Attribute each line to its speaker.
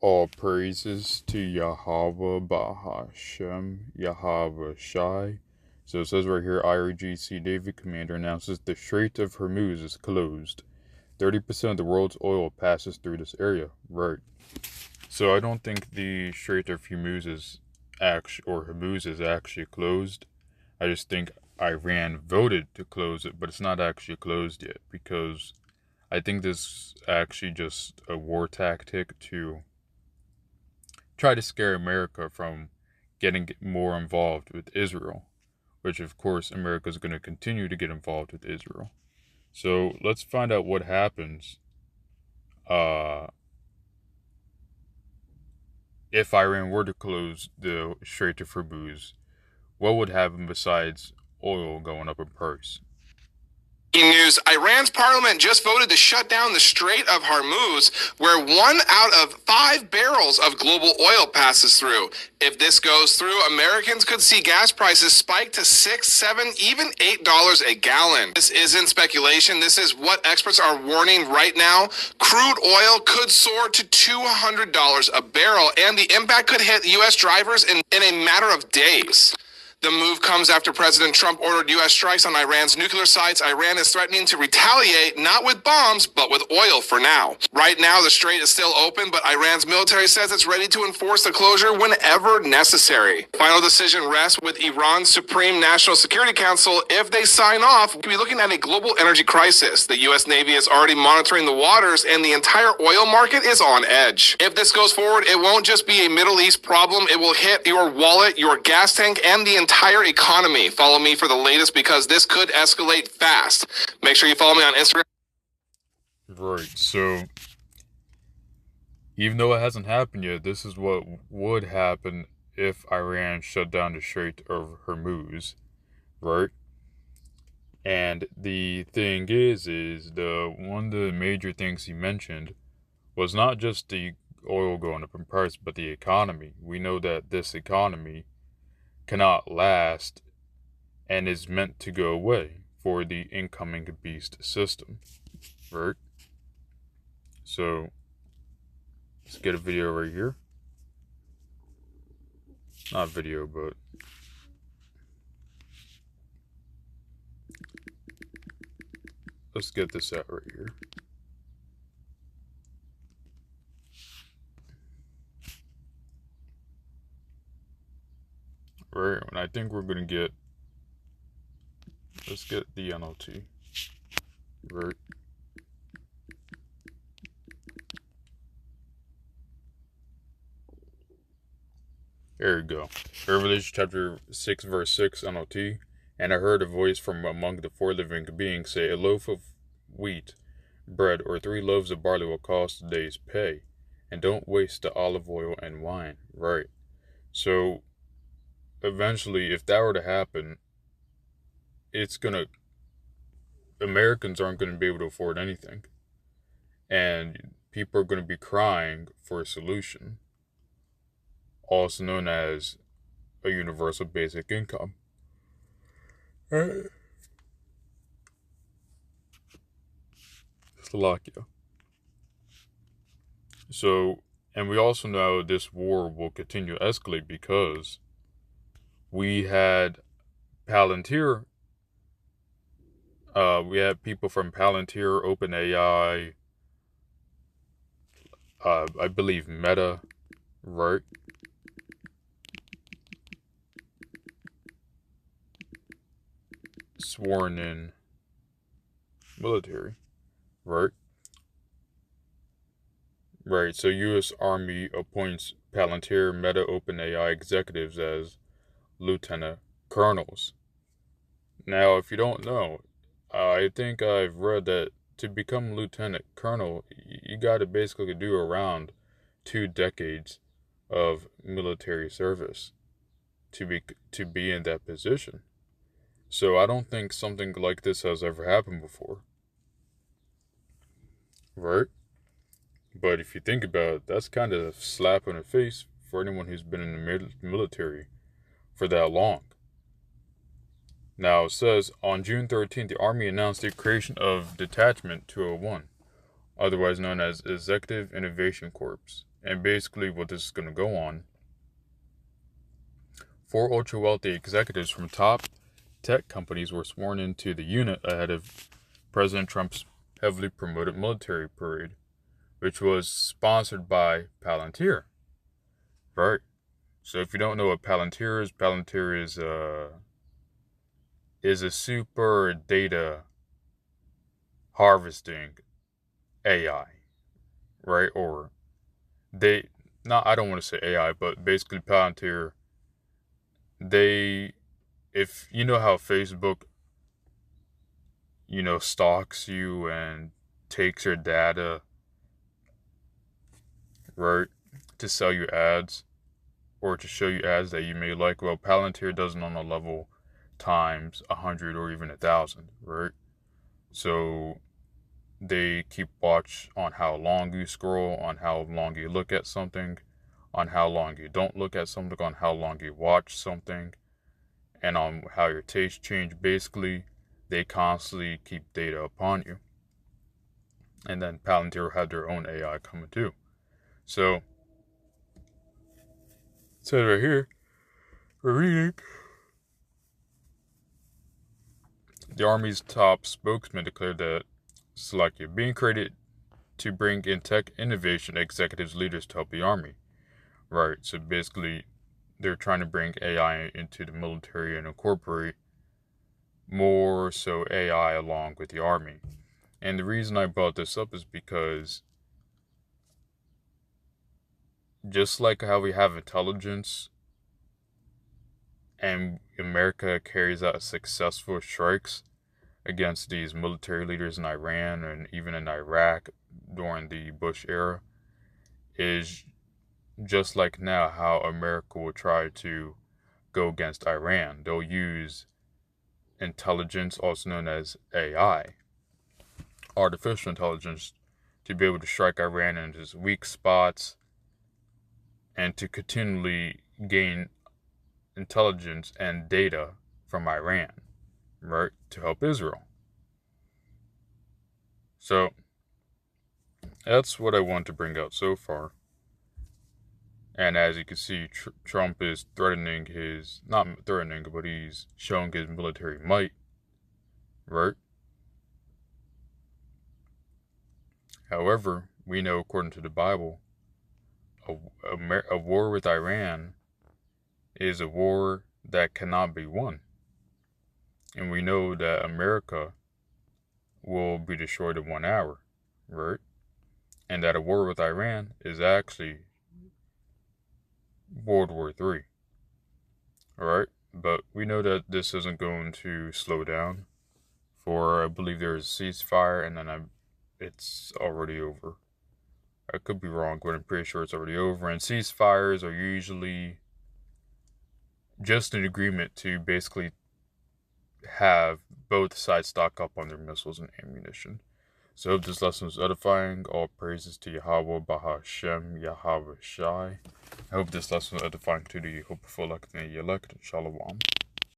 Speaker 1: All praises to Yahweh Bahashem Yahweh Shai. So it says right here, IRGC Navy Commander announces the Strait of Hormuz is closed. 30% of the world's oil passes through this area. Right. So I don't think the Strait of Hormuz is actually closed. I just think Iran voted to close it, but it's not actually closed yet, because I think this is actually just a war tactic to try to scare America from getting more involved with Israel, which of course America is going to continue to get involved with Israel. So let's find out what happens if Iran were to close the Strait of Hormuz. What would happen besides oil going up in price?
Speaker 2: News: Iran's parliament just voted to shut down the Strait of Hormuz, where 1 out of 5 barrels of global oil passes through. If this goes through, Americans could see gas prices spike to $6, $7, even $8 a gallon. This isn't speculation. This is what experts are warning right now. Crude oil could soar to $200 a barrel, and the impact could hit U.S. drivers in a matter of days. The move comes after President Trump ordered U.S. strikes on Iran's nuclear sites. Iran is threatening to retaliate, not with bombs, but with oil for now. Right now, the strait is still open, but Iran's military says it's ready to enforce the closure whenever necessary. Final decision rests with Iran's Supreme National Security Council. If they sign off, we'll be looking at a global energy crisis. The U.S. Navy is already monitoring the waters, and the entire oil market is on edge. If this goes forward, it won't just be a Middle East problem. It will hit your wallet, your gas tank, and the entire economy. Follow me for the latest, because this could escalate fast. Make sure you follow me on Instagram.
Speaker 1: Right, so even though it hasn't happened yet, this is what would happen if Iran shut down the Strait of Hormuz, right? And the thing is the one of the major things he mentioned was not just the oil going up in price, but the economy. We know that this economy cannot last and is meant to go away for the incoming beast system, right? So let's get a video right here. Not video, but let's get this out right here. Right, and I think we're gonna get, let's get the NLT, right? There you go. Revelation chapter 6, verse 6, NLT. And I heard a voice from among the 4 living beings say, a loaf of wheat, bread, or 3 loaves of barley will cost a day's pay. And don't waste the olive oil and wine. Right. So eventually, if that were to happen, Americans aren't going to be able to afford anything. And people are going to be crying for a solution, also known as a universal basic income. Slovakia. So, and we also know this war will continue to escalate, because we had Palantir, we had people from Palantir, OpenAI, I believe Meta, right? Sworn in military, right? Right, so U.S. Army appoints Palantir, Meta, OpenAI executives as lieutenant colonels. Now, if you don't know, I think I've read that to become lieutenant colonel, you got to basically do around 2 decades of military service to be in that position. So I don't think something like this has ever happened before, right? But if you think about it, that's kind of a slap in the face for anyone who's been in the military for that long. Now, it says, on June 13th, the Army announced the creation of Detachment 201, otherwise known as Executive Innovation Corps, And basically what this is going to go on, 4 ultra-wealthy executives from top tech companies were sworn into the unit ahead of President Trump's heavily promoted military parade, which was sponsored by Palantir. Right? So if you don't know what Palantir is a super data harvesting AI, right? Or they not I don't want to say AI, but basically Palantir, they if you know how Facebook, stalks you and takes your data, right, to sell you ads or to show you ads that you may like. Well, Palantir does it on a level times 100 or even 1,000, right? So they keep watch on how long you scroll, on how long you look at something, on how long you don't look at something, on how long you watch something, and on how your taste change. Basically, they constantly keep data upon you. And then Palantir had their own AI coming too. So, it says right here, we're reading. The Army's top spokesman declared that Slovakia being created to bring in tech innovation executives leaders to help the Army. Right, so basically they're trying to bring AI into the military and incorporate more so AI along with the Army. And the reason I brought this up is because just like how we have intelligence and America carries out successful strikes against these military leaders in Iran and even in Iraq during the Bush era, is just like now how America will try to go against Iran. They'll use intelligence, also known as AI, artificial intelligence, to be able to strike Iran in its weak spots and to continually gain intelligence and data from Iran, right, to help Israel. So that's what I want to bring out so far. And as you can see, Trump is threatening not threatening, but he's showing his military might, right? However, we know according to the Bible, a war with Iran is a war that cannot be won. And we know that America will be destroyed in 1 hour, right? And that a war with Iran is actually World War III. Alright? But we know that this isn't going to slow down. For I believe there's a ceasefire and then it's already over. I could be wrong, but I'm pretty sure it's already over. And ceasefires are usually just an agreement to basically have both sides stock up on their missiles and ammunition. So I hope this lesson was edifying. All praises to Yahweh, Bahashem, Yahweh Shai. I hope this lesson was edifying to the hopeful elect and the elect. Shalom.